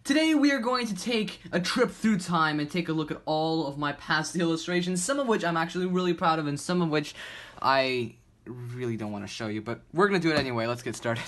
Today we are going to take a trip through time and take a look at all of my past illustrations, some of which I'm actually really proud of and some of which I really don't want to show you, but we're going to do it anyway. Let's get started.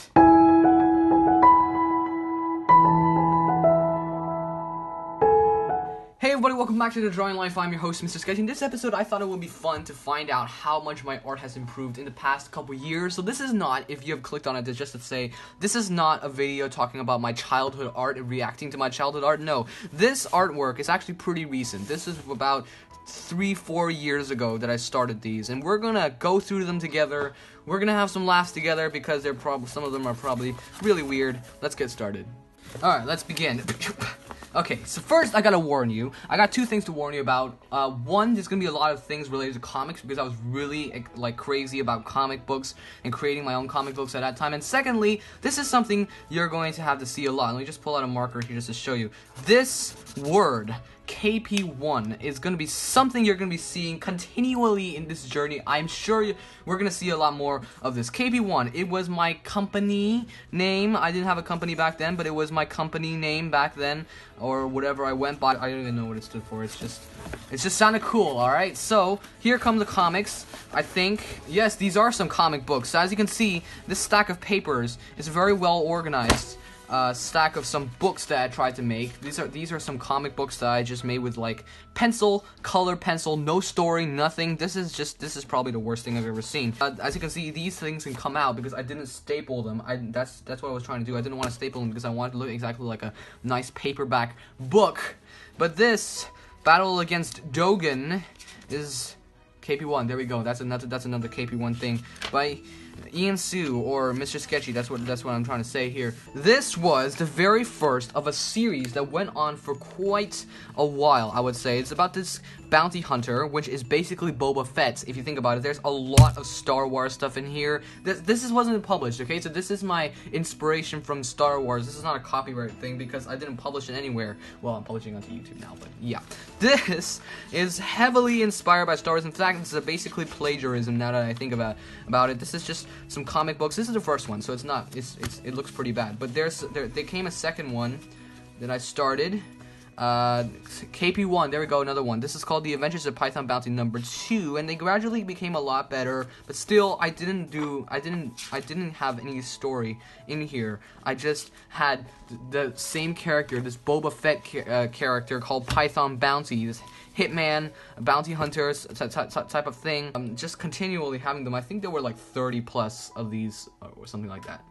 Hey everybody, welcome back to The Drawing Life. I'm your host, Mr. Sketchy. In this episode, I thought it would be fun to find out how much my art has improved in the past couple years. So this is not, if you have clicked on it, just to say, this is not a video talking about my childhood art and reacting to my childhood art. No, this artwork is actually pretty recent. This is about 3-4 years ago that I started these, and we're gonna go through them together. We're gonna have some laughs together because they're some of them are probably really weird. Let's get started. Alright, let's begin. Okay, so first I gotta warn you. I got two things to warn you about. One, there's gonna be a lot of things related to comics because I was really like crazy about comic books and creating my own comic books at that time. And secondly, this is something you're going to have to see a lot. Let me just pull out a marker here just to show you. This word, KP1, is going to be something you're going to be seeing continually in this journey. I'm sure we're going to see a lot more of this. KP1, it was my company name. I didn't have a company back then, but it was my company name back then, or whatever I went by. I don't even know what it stood for. It just sounded cool, alright? So, here come the comics. I think, yes, these are some comic books. So as you can see, this stack of papers is very well organized. Stack of some books that I tried to make. These are some comic books that I just made with like color pencil, no story, nothing. This is probably the worst thing I've ever seen. As you can see, these things can come out because I didn't staple them. That's what I was trying to do. I didn't want to staple them because I wanted to look exactly like a nice paperback book. But this Battle Against Dogen is KP1. There we go. That's another KP1 thing by Ian Sue, or Mr. Sketchy. That's what I'm trying to say here. This was the very first of a series that went on for quite a while, I would say. It's about this bounty hunter, which is basically Boba Fett. If you think about it, there's a lot of Star Wars stuff in here. This wasn't published, okay? So this is my inspiration from Star Wars. This is not a copyright thing because I didn't publish it anywhere. Well, I'm publishing onto YouTube now, but yeah. This is heavily inspired by Star Wars. In fact, this is basically plagiarism now that I think about it. This is just some comic books. This is the first one, so it's not. It looks pretty bad. But there came a second one that I started. KP1, there we go, another one. This is called The Adventures of Python Bounty #2, and they gradually became a lot better, but still I didn't have any story in here. I just had the same character, this Boba Fett character called Python Bounty, this hitman, bounty hunters type of thing. Just continually having them. I think there were like 30 plus of these or something like that.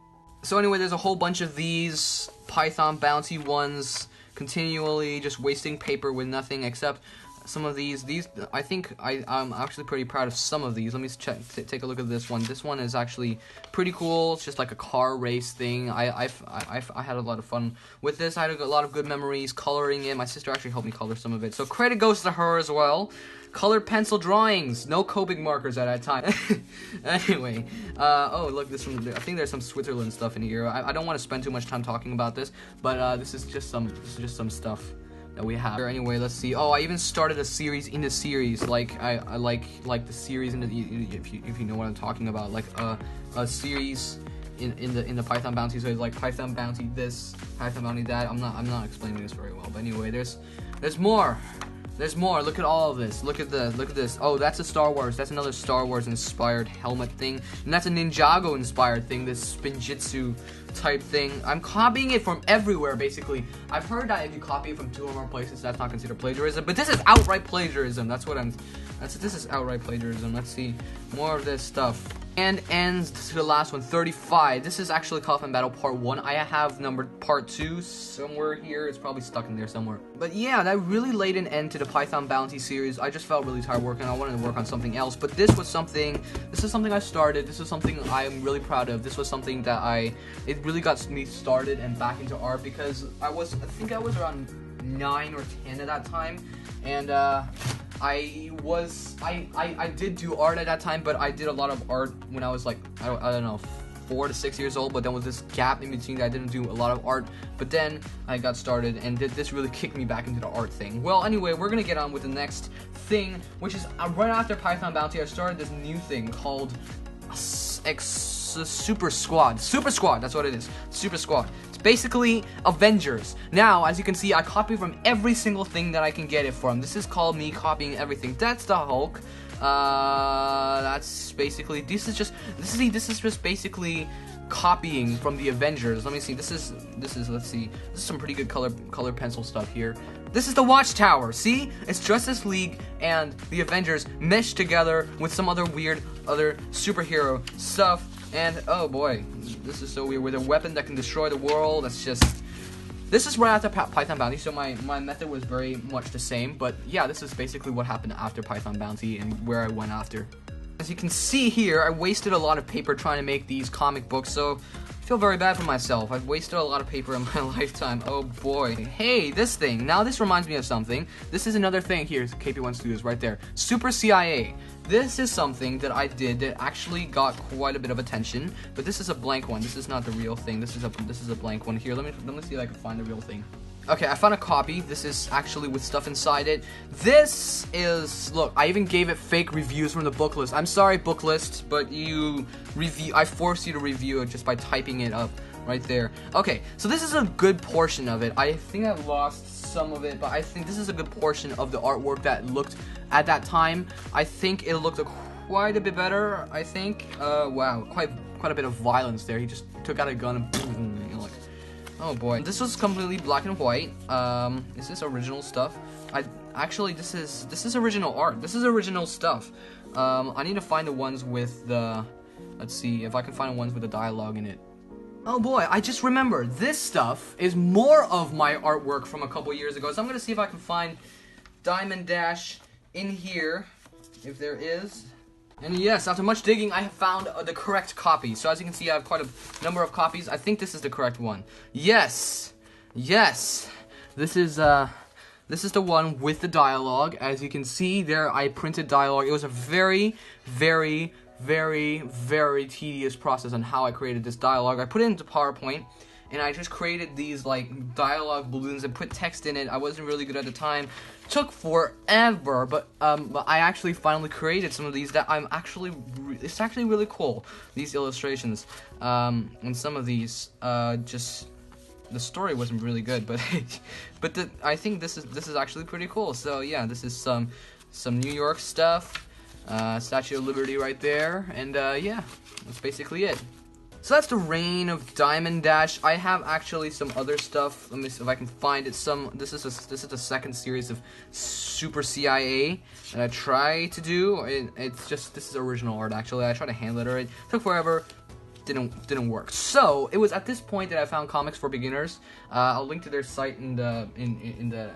So anyway, there's a whole bunch of these Python Bounty ones, continually just wasting paper with nothing except some of these. I think I'm actually pretty proud of some of these. Let me take a look at this one. This one is actually pretty cool. It's just like a car race thing. I had a lot of fun with this. I had a lot of good memories coloring it. My sister actually helped me color some of it, so credit goes to her as well. Colored pencil drawings, no Copic markers at that time. Anyway, oh look, this one. I think there's some Switzerland stuff in here. I don't want to spend too much time talking about this, but this is just some stuff that we have. Anyway, let's see. Oh, I even started a series in the series. Like I like the series in the, if you know what I'm talking about, like a series in the Python Bounty. So it's like Python Bounty this, Python Bounty that. I'm not explaining this very well, but anyway, there's more. There's more. Look at all of this. Look at this. Oh, that's a Star Wars. That's another Star Wars inspired helmet thing. And that's a Ninjago inspired thing. This Spinjitzu type thing. I'm copying it from everywhere, basically. I've heard that if you copy it from 2 or more places, that's not considered plagiarism. But this is outright plagiarism. This is outright plagiarism. Let's see. More of this stuff. And ends to the last one, 35. This is actually Coffin Battle Part 1. I have numbered Part 2 somewhere here. It's probably stuck in there somewhere. But yeah, that really laid an end to the Python Bounty series. I just felt really tired working. I wanted to work on something else. But this is something I started. This is something I'm really proud of. This was something that it really got me started and back into art because I think I was around 9 or 10 at that time. And I did do art at that time, but I did a lot of art when I was like, I don't know, 4 to 6 years old, but then with this gap in between, I didn't do a lot of art, but then I got started, and this really kicked me back into the art thing. Well, anyway, we're gonna get on with the next thing, which is right after Python Bounty, I started this new thing called Super Squad. Super Squad, that's what it is. Super Squad. It's basically Avengers. Now, as you can see, I copy from every single thing that I can get it from. This is called me copying everything. That's the Hulk. That's basically, this is just basically copying from the Avengers. Let me see. This is some pretty good color pencil stuff here. This is the Watchtower. See? It's Justice League and the Avengers meshed together with some other weird other superhero stuff. And oh boy, this is so weird. With a weapon that can destroy the world. That's just, this is right after Python Bounty, so my method was very much the same. But yeah, this is basically what happened after Python Bounty and where I went after. As you can see here, I wasted a lot of paper trying to make these comic books, so I feel very bad for myself. I've wasted a lot of paper in my lifetime. Oh boy. Hey, this thing. Now this reminds me of something. This is another thing. Here's KP1 Studios right there. Super CIA. This is something that I did that actually got quite a bit of attention, but this is a blank one. This is not the real thing. This is a blank one. Here, let me see if I can find the real thing. Okay, I found a copy. This is actually with stuff inside it. This is, look, I even gave it fake reviews from the book list. I'm sorry, book list, but I forced you to review it just by typing it up right there. Okay, so this is a good portion of it. I think I've lost some of it, but I think this is a good portion of the artwork that looked at that time. I think it looked quite a bit better, I think. Wow, quite a bit of violence there. He just took out a gun and boom, you know, like, oh boy. This was completely black and white. Is this original stuff? Actually, this is original art. This is original stuff. I need to find the ones with the, let's see if I can find the ones with the dialogue in it. Oh boy, I just remembered. This stuff is more of my artwork from a couple years ago. So I'm gonna see if I can find Diamond Dash in here, if there is. And yes, after much digging, I have found the correct copy. So as you can see, I have quite a number of copies. I think this is the correct one. Yes, yes. This is the one with the dialogue. As you can see there, I printed dialogue. It was a very, very, very, very tedious process on how I created this dialogue. I put it into PowerPoint, and I just created these like dialogue balloons and put text in it. I wasn't really good at the time. Took forever, but I actually finally created some of these that it's actually really cool, these illustrations. And some of these just, the story wasn't really good, but I think this is actually pretty cool. So yeah, this is some New York stuff, Statue of Liberty right there, and yeah, that's basically it. So that's the reign of Diamond Dash. I have actually some other stuff. Let me see if I can find it. This is the second series of Super CIA that I try to do. It's just, this is original art actually. I tried to hand letter it. Took forever. Didn't work. So it was at this point that I found Comics for Beginners. I'll link to their site in the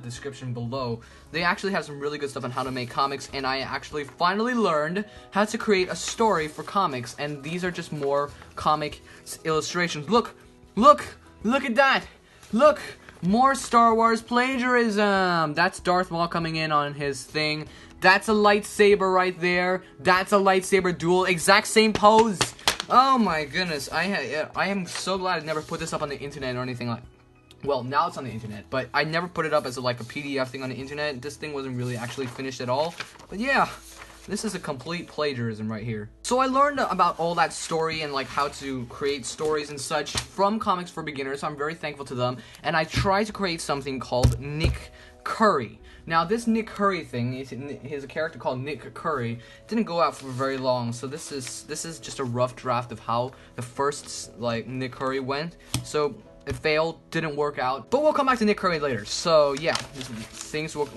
description below. They actually have some really good stuff on how to make comics, and I actually finally learned how to create a story for comics, and these are just more comic illustrations. Look at that. Look, more Star Wars plagiarism. That's Darth Maul coming in on his thing. That's a lightsaber right there. That's a lightsaber duel. Exact same pose. Oh my goodness. I am so glad I never put this up on the internet or anything like. Well, now it's on the internet, but I never put it up as a PDF thing on the internet. This thing wasn't really actually finished at all. But yeah, this is a complete plagiarism right here. So I learned about all that story and like how to create stories and such from Comics for Beginners. So I'm very thankful to them. And I tried to create something called Nick Curry. Now this Nick Curry thing, he's a character called Nick Curry, didn't go out for very long. So this is just a rough draft of how the first like Nick Curry went. So it failed, didn't work out, but we'll come back to Nick Curry later. So yeah,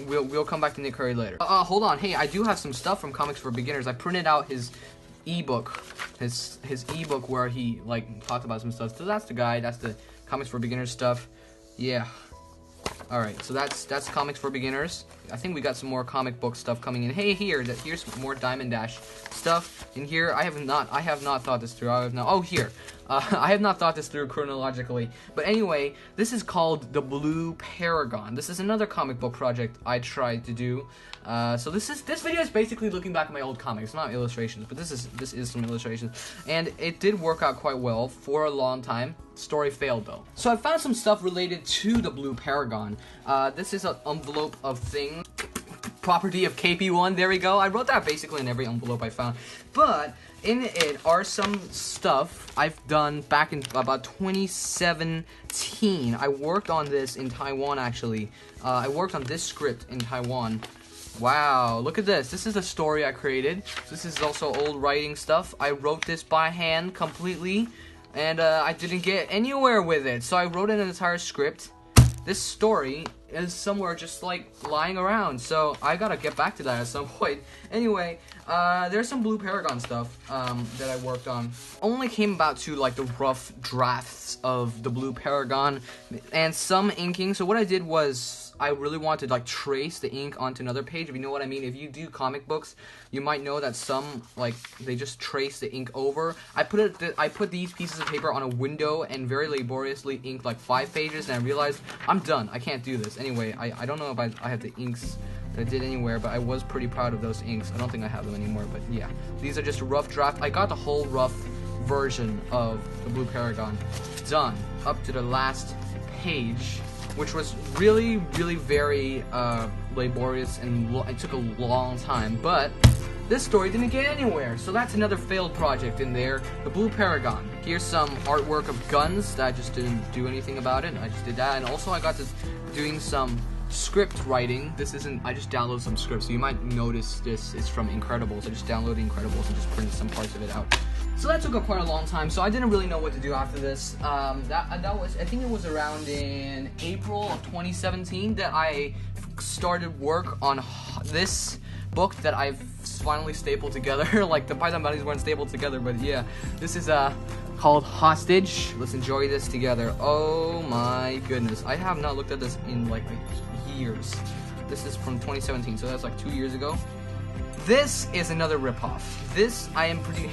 we'll come back to Nick Curry later. Hold on, hey, I do have some stuff from Comics for Beginners. I printed out his ebook, his ebook where he like talked about some stuff. So that's the guy, that's the Comics for Beginners stuff. Yeah. Alright, so that's Comics for Beginners. I think we got some more comic book stuff coming in. Hey, here's more Diamond Dash stuff in here. I have not thought this through. I have not thought this through chronologically. But anyway, this is called The Blue Paragon. This is another comic book project I tried to do. So this video is basically looking back at my old comics, not illustrations, but this is some illustrations, and it did work out quite well for a long time. Story failed though. So I found some stuff related to the Blue Paragon. This is an envelope of things. Property of KP1, there we go. I wrote that basically in every envelope I found. But in it are some stuff I've done back in about 2017. I worked on this in Taiwan, actually. I worked on this script in Taiwan. Wow, look at this. This is the story I created. This is also old writing stuff. I wrote this by hand completely, and I didn't get anywhere with it. So I wrote an entire script. This story is somewhere just like lying around, so I gotta get back to that at some point. Anyway, there's some Blue Paragon stuff that I worked on. Only came about to like the rough drafts of the Blue Paragon and some inking. So what I did was I really wanted to like trace the ink onto another page, if you know what I mean. If you do comic books, you might know that some like they just trace the ink over. I put these pieces of paper on a window and very laboriously inked like 5 pages, and I realized I'm done. I can't do this. Anyway, I don't know if I have the inks that I did anywhere, but I was pretty proud of those inks. I don't think I have them anymore, but yeah. These are just a rough draft. I got the whole rough version of the Blue Paragon done up to the last page, which was really, really very laborious, and it took a long time, but this story didn't get anywhere, so that's another failed project in there, the Blue Paragon. Here's some artwork of guns that I just didn't do anything about it. I just did that, and also I got to doing some script writing. This isn't, I just downloaded some scripts, so you might notice this is from Incredibles. I just downloaded Incredibles and just printed some parts of it out. So that took quite a long time, so I didn't really know what to do after this. That was, I think it was around in April of 2017 that I started work on this book that I've finally stapled together. Like, the Python Bounties weren't stapled together, but yeah. This is called Hostage. Let's enjoy this together. Oh my goodness. I have not looked at this in like years. This is from 2017, so that's like 2 years ago. This is another ripoff. This, I am pretty...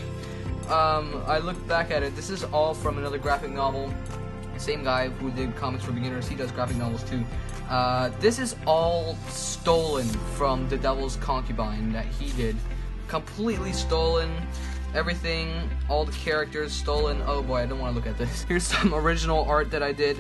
I looked back at it. This is all from another graphic novel. Same guy who did comics for beginners. He does graphic novels too. This is all stolen from The Devil's Concubine that he did. Completely stolen. Everything, all the characters stolen. Oh boy, I don't want to look at this. Here's some original art that I did.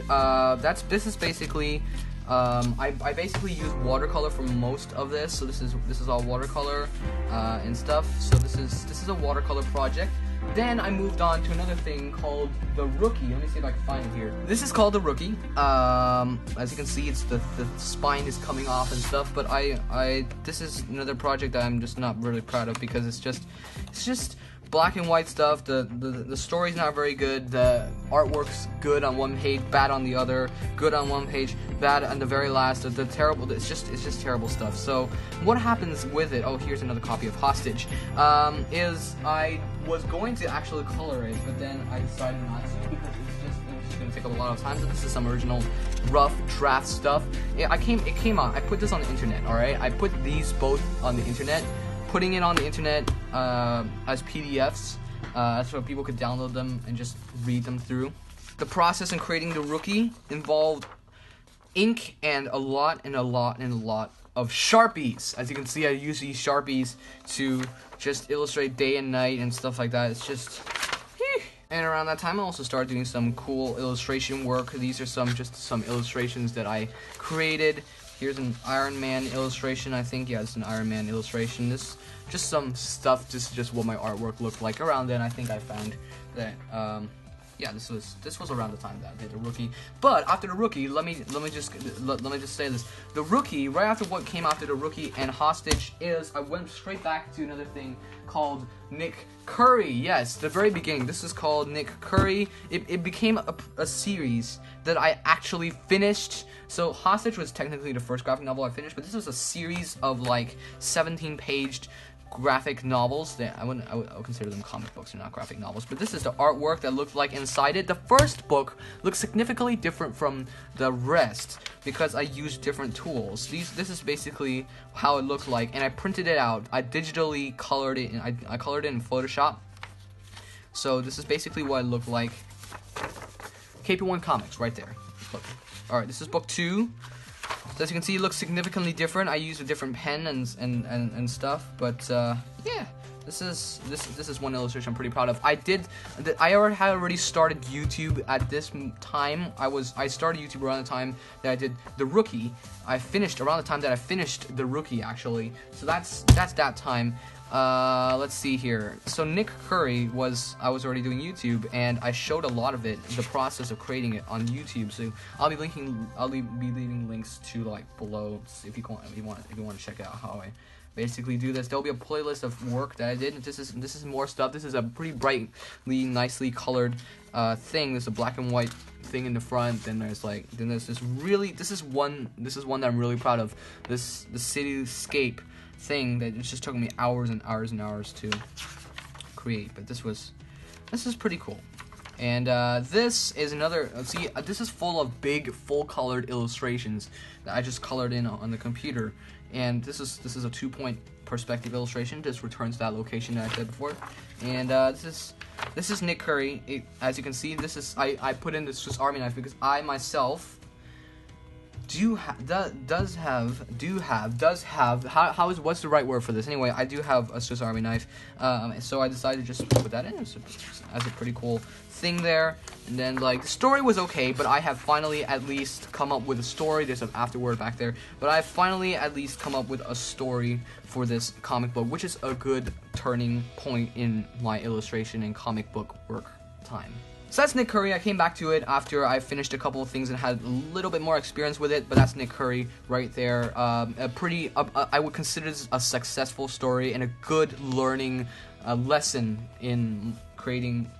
This is basically. I basically used watercolor for most of this. So this is all watercolor and stuff. So this is a watercolor project. Then I moved on to another thing called The Rookie. Let me see if I can find it here. This is called The Rookie. As you can see, it's the spine is coming off and stuff. But this is another project that I'm just not really proud of, because it's just black and white stuff. The story's not very good. The artwork's good on one page, bad on the other. Good on one page, bad on the very last. The terrible. It's just terrible stuff. So what happens with it? Oh, here's another copy of Hostage. Is I was going to actually color it, but then I decided not to, because it was just gonna take up a lot of time. So this is some original rough draft stuff. It came out. I put this on the internet. All right, I put these both on the internet. Putting it on the internet as PDFs, so people could download them and just read them through. The process in creating The Rookie involved ink and a lot of Sharpies. As you can see, I use these Sharpies to just illustrate day and night and stuff like that. It's just... And around that time, I also started doing some cool illustration work. These are just some illustrations that I created. Here's an Iron Man illustration, I think. Yeah, it's an Iron Man illustration. This just some stuff, just what my artwork looked like. Around then, I think I found that. Yeah, this was around the time that I did The Rookie. But after The Rookie, let me just say this: The Rookie, right after what came after The Rookie and Hostage, is I went straight back to another thing called Nick Curry. Yes, the very beginning. This is called Nick Curry. It became a series that I actually finished. So Hostage was technically the first graphic novel I finished, but this was a series of like 17-paged graphic novels. That I would consider them comic books, and not graphic novels. But this is the artwork that looked like inside it. The first book looks significantly different from the rest because I used different tools. This is basically how it looked like, and I printed it out. I digitally colored it, and I colored it in Photoshop. So this is basically what it looked like. KP1 Comics, right there. Look. All right, this is book 2. So as you can see, it looks significantly different. I used a different pen and stuff, but yeah, this is one illustration I'm pretty proud of. I had already started YouTube at this time. I started YouTube around the time that I did The Rookie. I finished around the time that I finished The Rookie, actually. So that's that time. Let's see here. So Nick Curry I was already doing YouTube, and I showed a lot of it, the process of creating it on YouTube. So I'll be leaving links to like below if you want to check out how I basically do this. There'll be a playlist of work that I did. This is more stuff. This is a pretty brightly, nicely colored thing. There's a black and white thing in the front. Then there's this is one that I'm really proud of. The cityscape thing that it just took me hours and hours and hours to create. But this is pretty cool. And this is another. This is full of big, full-colored illustrations that I just colored in on the computer. And this is a 2-point perspective illustration. Just returns that location that I said before. And this is Nick Curry. As you can see, I put in the Swiss Army knife because I myself what's the right word for this? Anyway, I do have a Swiss Army knife, so I decided to just put that in as a pretty cool thing there. And then like the story was okay, but I have finally at least come up with a story. There's an afterword back there, but I finally at least come up with a story for this comic book, which is a good turning point in my illustration and comic book work time. So that's Nick Curry. I came back to it after I finished a couple of things and had a little bit more experience with it, but that's Nick Curry right there. I would consider this a successful story and a good learning lesson in creating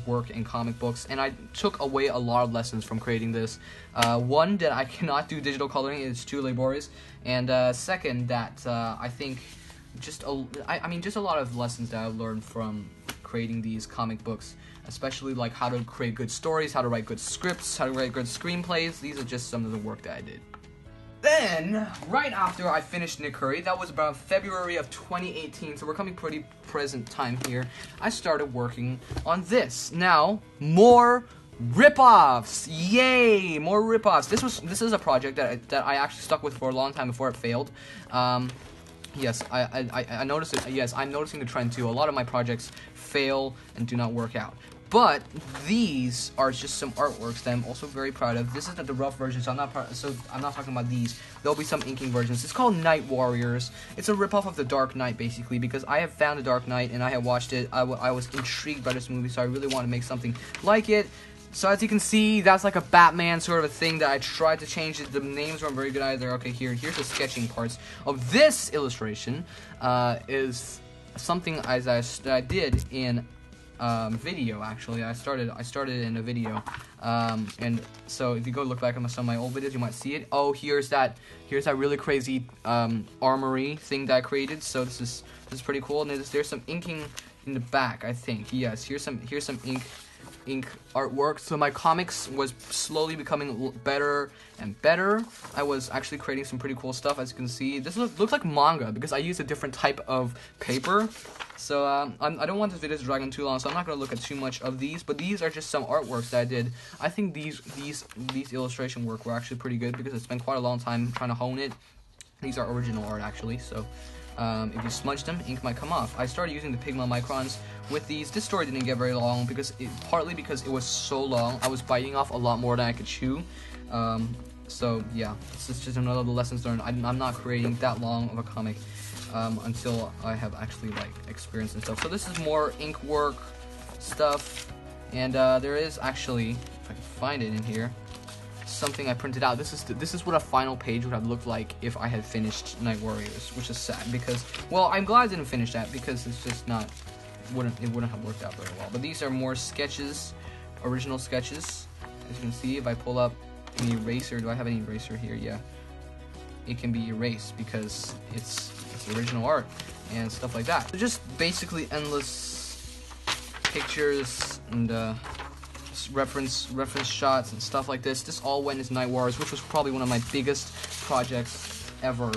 work in comic books, and I took away a lot of lessons from creating this. One, that I cannot do digital coloring, it's too laborious, and second, that I think just a lot of lessons that I learned from creating these comic books, especially like how to create good stories, how to write good scripts, how to write good screenplays. These are just some of the work that I did. Then, right after I finished Nick Curry, that was about February of 2018, so we're coming pretty present time here, I started working on this. Now, more rip-offs! Yay! More rip-offs. This is a project that I actually stuck with for a long time before it failed. Yes, I noticed it. Yes, I'm noticing the trend too. A lot of my projects fail and do not work out. But these are just some artworks that I'm also very proud of. This isn't the rough version, so I'm not talking about these. There'll be some inking versions. It's called Night Warriors. It's a ripoff of The Dark Knight, basically, because I have found The Dark Knight and I have watched it. I was intrigued by this movie, so I really want to make something like it. So as you can see, that's like a Batman sort of a thing that I tried to change it. The names weren't very good either. Okay, here's the sketching parts of this illustration. Is something that I did in video. Actually, I started in a video, and so if you go look back at some of my old videos, you might see it. Oh, here's that really crazy armory thing that I created. So this is pretty cool. And there's some inking in the back, I think. Yes, here's some ink artwork. So my comics was slowly becoming better and better. I was actually creating some pretty cool stuff. As you can see, this looks like manga because I used a different type of paper. So I don't want this video to drag on too long, so I'm not going to look at too much of these, but these are just some artworks that I did. I think these illustration work were actually pretty good because I spent quite a long time trying to hone it. These are original art actually, so if you smudge them, ink might come off. I started using the Pigma microns with these. This story didn't get very long partly because it was so long. I was biting off a lot more than I could chew. So yeah, this is just another lessons learned. I'm not creating that long of a comic until I have actually like experience and stuff. So this is more ink work stuff, and there is actually, if I can find it in here, something I printed out. This is what a final page would have looked like if I had finished Night Warriors, which is sad because, well, I'm glad I didn't finish that because it's just not, it wouldn't have worked out very well. But these are more sketches, original sketches. As you can see, if I pull up an eraser, do I have any eraser here? Yeah, it can be erased because it's original art and stuff like that. So just basically endless pictures and reference shots and stuff like this. This all went into Night Wars, which was probably one of my biggest projects ever.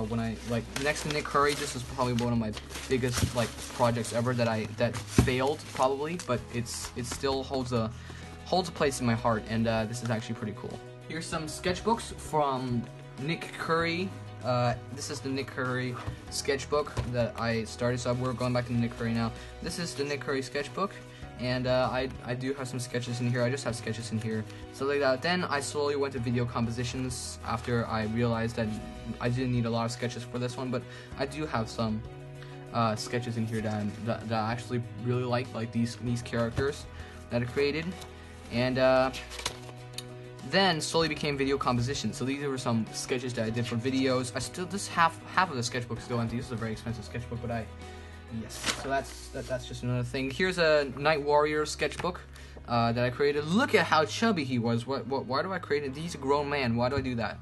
When I next to Nick Curry, this is probably one of my biggest like projects ever that failed probably, but it still holds a place in my heart, and this is actually pretty cool. Here's some sketchbooks from Nick Curry. This is the Nick Curry sketchbook that I started, so we're going back to Nick Curry now. This is the Nick Curry sketchbook, and I do have some sketches in here. I just have sketches in here, so like that. Then I slowly went to video compositions after I realized that I didn't need a lot of sketches for this one, but I do have some. sketches in here that I actually really like these characters that I created, and then slowly became video composition. So these were some sketches that I did for videos. This half of the sketchbook is still empty. This is a very expensive sketchbook, but yes. So that's just another thing. Here's a Night Warrior sketchbook that I created. Look at how chubby he was. Why do I create it? He's a grown man. Why do I do that?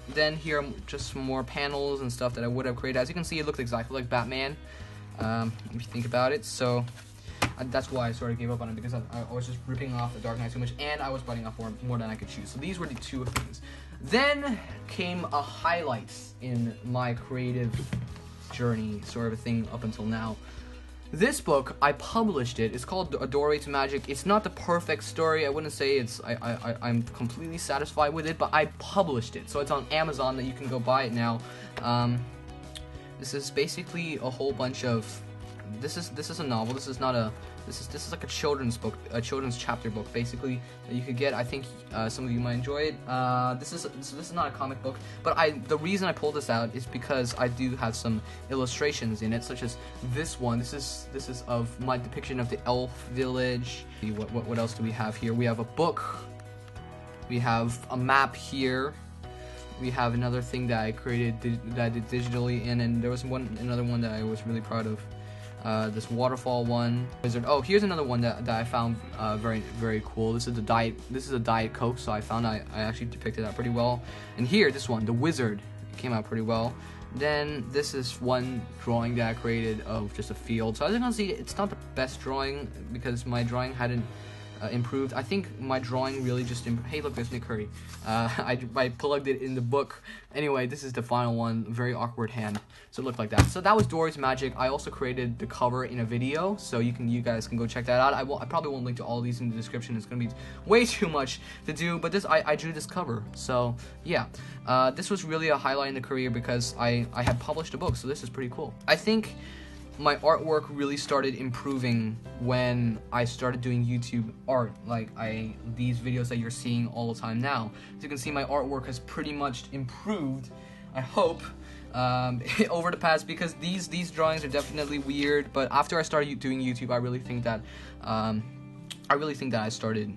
Then here are just some more panels and stuff that I would have created. As you can see, it looked exactly like Batman. If you think about it. So that's why I sort of gave up on it, because I was just ripping off the Dark Knight too much, and I was biting off more than I could chew. So these were the two things. Then came a highlights in my creative journey, sort of a thing up until now. This book, I published it. It's called A Doorway to Magic. It's not the perfect story. I wouldn't say I'm completely satisfied with it, but I published it. So it's on Amazon that you can go buy it now. This is basically a whole bunch of. This is a novel. This is not a. This is like a children's book, a children's chapter book, basically, that you could get. I think some of you might enjoy it. This is not a comic book, but the reason I pulled this out is because I do have some illustrations in it, such as this one. This is of my depiction of the elf village. What else do we have here? We have a book. We have a map here. We have another thing that I created that I did digitally and there was another one that I was really proud of. This waterfall one. Oh, here's another one that I found very cool. This is a Diet Coke, so I found I actually depicted that pretty well. And here, this one, the wizard, came out pretty well. Then this is one drawing that I created of just a field. So as you can see, it's not the best drawing because my drawing hadn't improved. I think my drawing really just hey, look, there's Nick Curry. I plugged it in the book. Anyway, this is the final one. Very awkward hand. So it looked like that. So that was Dory's Magic. I also created the cover in a video, so you guys can go check that out. I probably won't link to all these in the description. It's gonna be way too much to do. But I drew this cover. So yeah, this was really a highlight in the career because I had published a book. So this is pretty cool. I think my artwork really started improving when I started doing YouTube art, like these videos that you're seeing all the time now. As you can see, my artwork has pretty much improved, I hope, over the past, because these drawings are definitely weird, but after I started doing YouTube, I really think that I started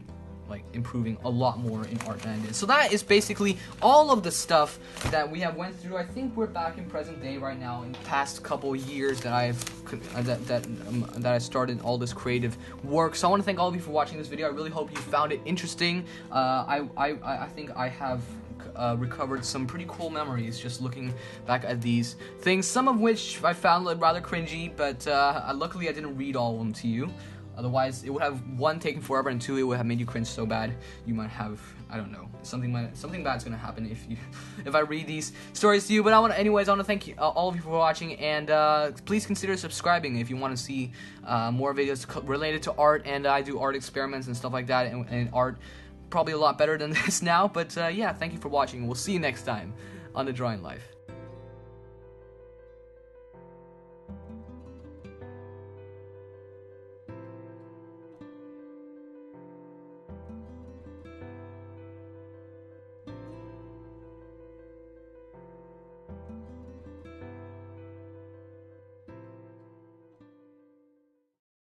like improving a lot more in art than I did. So that is basically all of the stuff that we have went through. I think we're back in present day right now. In the past couple years that that I started all this creative work. So I want to thank all of you for watching this video. I really hope you found it interesting. I think I have recovered some pretty cool memories just looking back at these things. Some of which I found rather cringy, but luckily I didn't read all of them to you. Otherwise, it would have, one, taken forever, and two, it would have made you cringe so bad you might have, I don't know, something bad's gonna happen if I read these stories to you. But I want to thank you, all of you for watching, and please consider subscribing if you want to see more videos related to art. And I do art experiments and stuff like that, and art probably a lot better than this now. But yeah, thank you for watching. We'll see you next time on The Drawing Life.